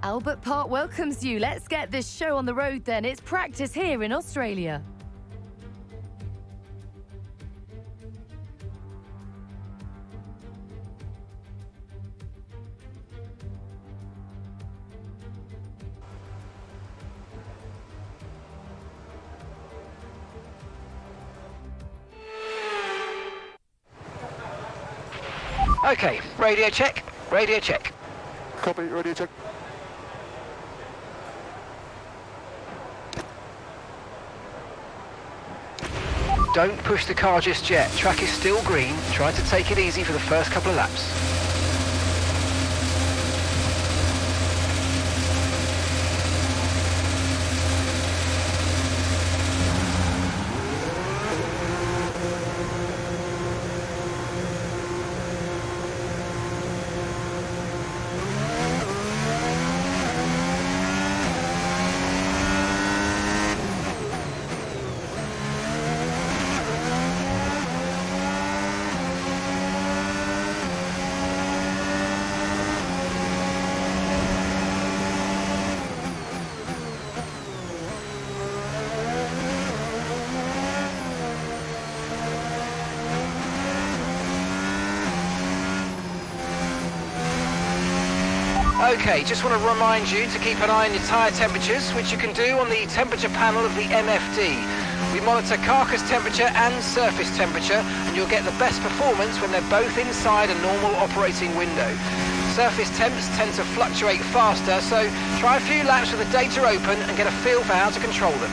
Albert Park welcomes you. Let's get this show on the road then. It's practice here in Australia. Okay, radio check, radio check. Copy, radio check. Don't push the car just yet. Track is still green. Try to take it easy for the first couple of laps. Okay, just want to remind you to keep an eye on your tyre temperatures, which you can do on the temperature panel of the MFD. We monitor carcass temperature and surface temperature, and you'll get the best performance when they're both inside a normal operating window. Surface temps tend to fluctuate faster, so try a few laps with the data open and get a feel for how to control them.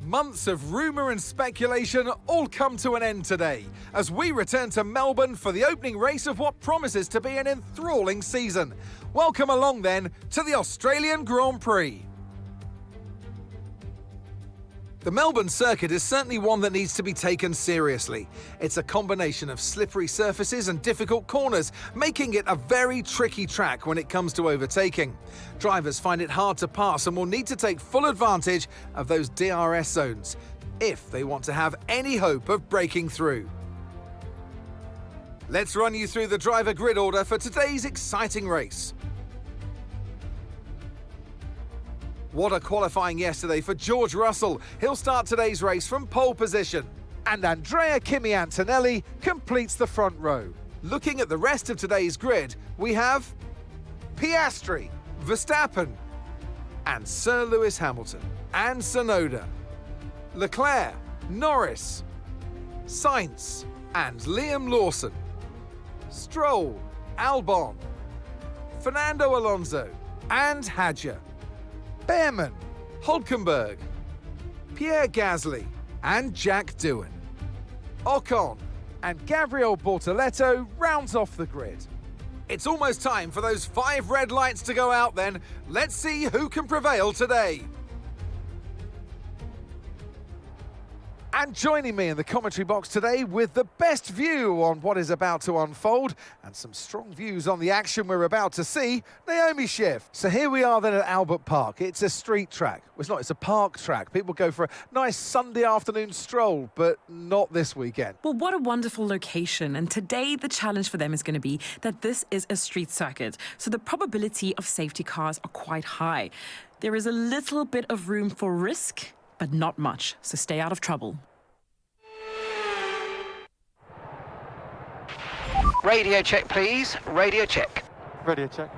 Months of rumour and speculation all come to an end today as we return to Melbourne for the opening race of what promises to be an enthralling season. Welcome along then to the Australian Grand Prix. The Melbourne circuit is certainly one that needs to be taken seriously. It's a combination of slippery surfaces and difficult corners, making it a very tricky track when it comes to overtaking. Drivers find it hard to pass and will need to take full advantage of those DRS zones if they want to have any hope of breaking through. Let's run you through the driver grid order for today's exciting race. What a qualifying yesterday for George Russell. He'll start today's race from pole position. And Andrea Kimi Antonelli completes the front row. Looking at the rest of today's grid, we have Piastri, Verstappen, and Sir Lewis Hamilton, and Tsunoda, Leclerc, Norris, Sainz, and Liam Lawson, Stroll, Albon, Fernando Alonso, and Hadjar, Behrman, Hulkenberg, Pierre Gasly, and Jack Doohan. Ocon and Gabriel Bortoleto rounds off the grid. It's almost time for those 5 red lights to go out then. Let's see who can prevail today. And joining me in the commentary box today with the best view on what is about to unfold and some strong views on the action we're about to see, Naomi Schiff. So here we are then at Albert Park. It's a street track. Well, it's not, it's a park track. People go for a nice Sunday afternoon stroll, but not this weekend. Well, what a wonderful location. And today the challenge for them is going to be that this is a street circuit. So the probability of safety cars are quite high. There is a little bit of room for risk, but not much, so stay out of trouble. Radio check, please. Radio check. Radio check.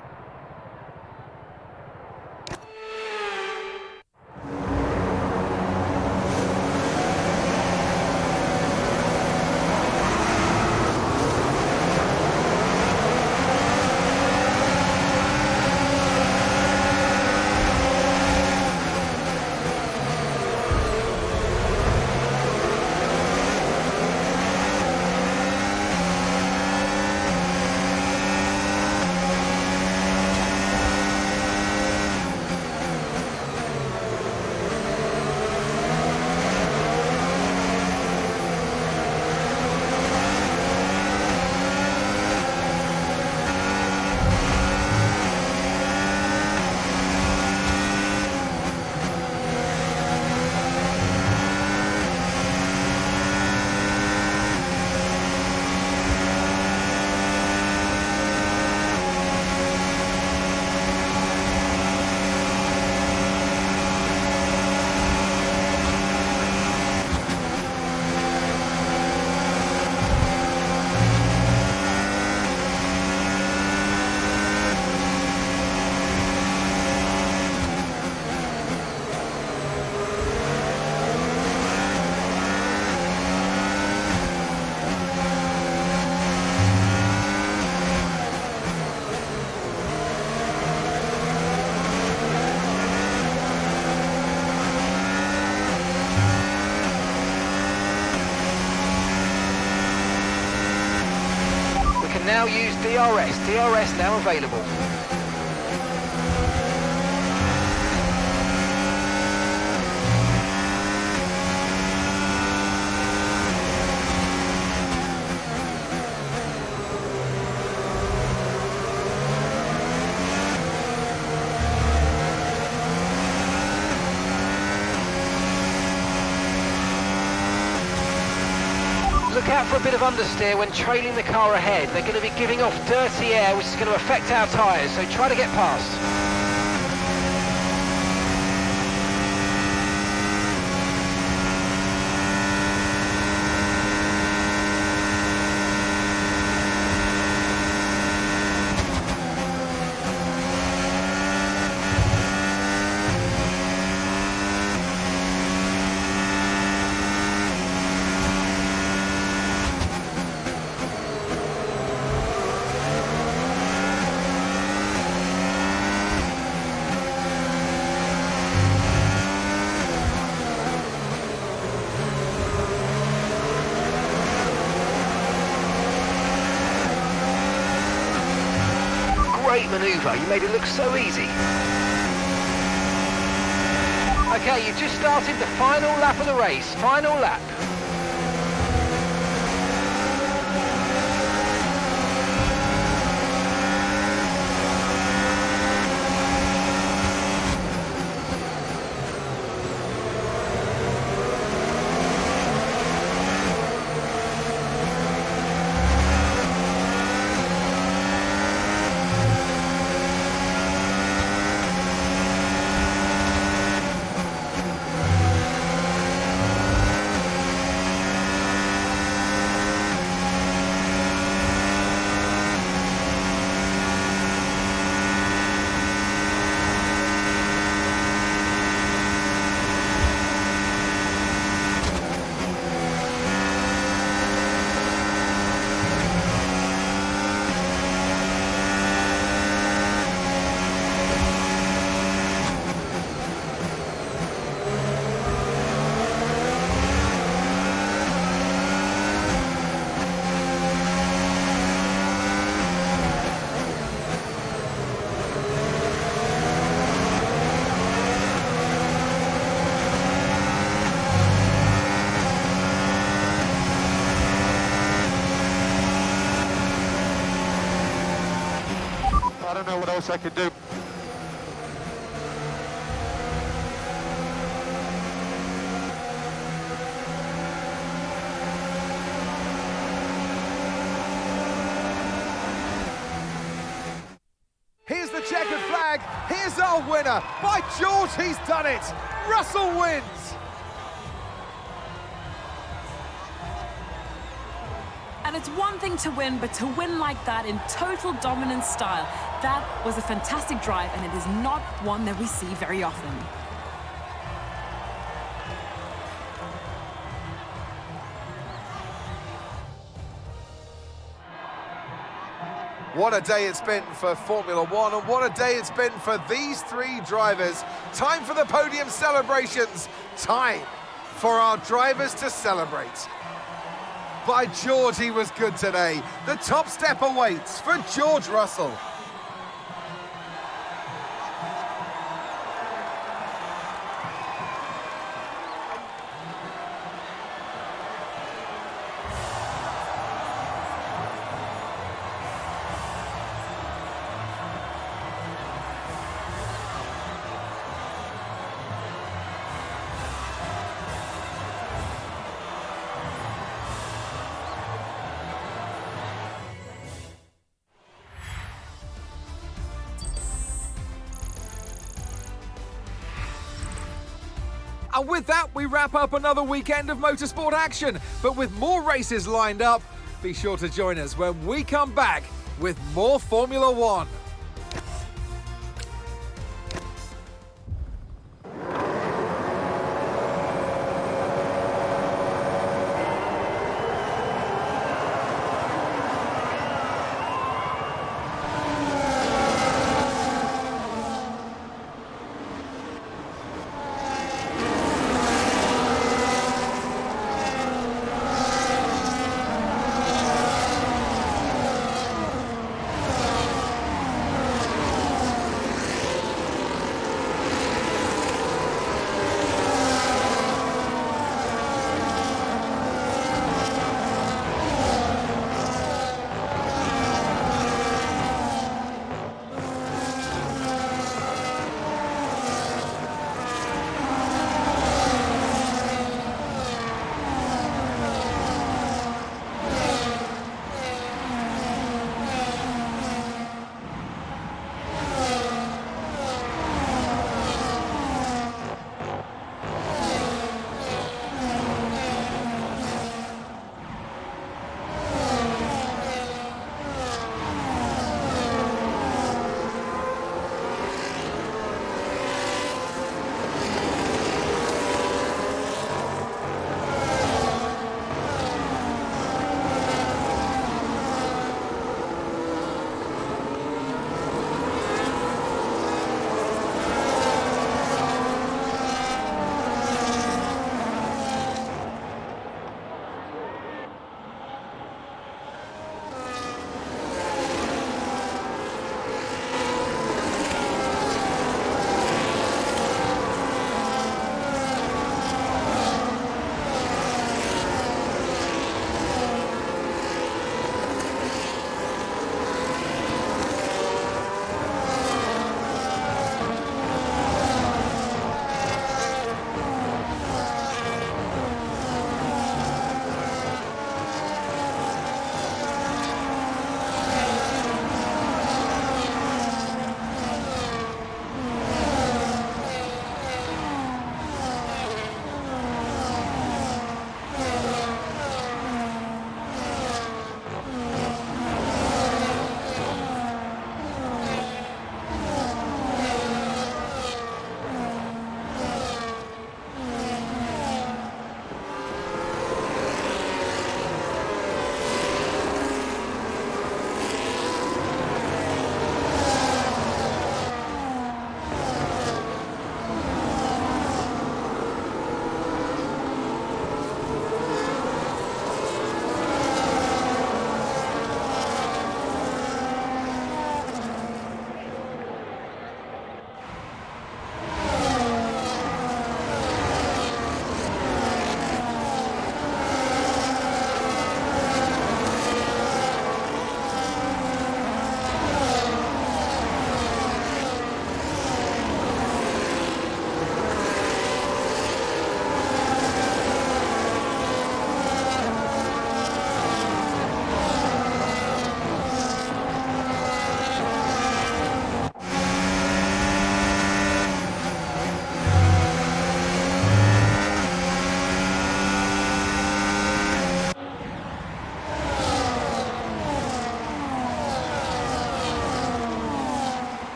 Now use DRS. DRS now available. Look out for a bit of understeer when trailing the car ahead. They're going to be giving off dirty air, which is going to affect our tyres, so try to get past. Great manoeuvre, you made it look so easy. Okay, you've just started the final lap of the race, final lap. don't know what else I could do. Here's the checkered flag. Here's our winner. By George, he's done it. Russell wins. And it's one thing to win, but to win like that in total dominant style, that was a fantastic drive, and it is not one that we see very often. What a day it's been for Formula One, and what a day it's been for these three drivers. Time for the podium celebrations. Time for our drivers to celebrate. By George, he was good today. The top step awaits for George Russell. And with that, we wrap up another weekend of motorsport action. But with more races lined up, be sure to join us when we come back with more Formula One.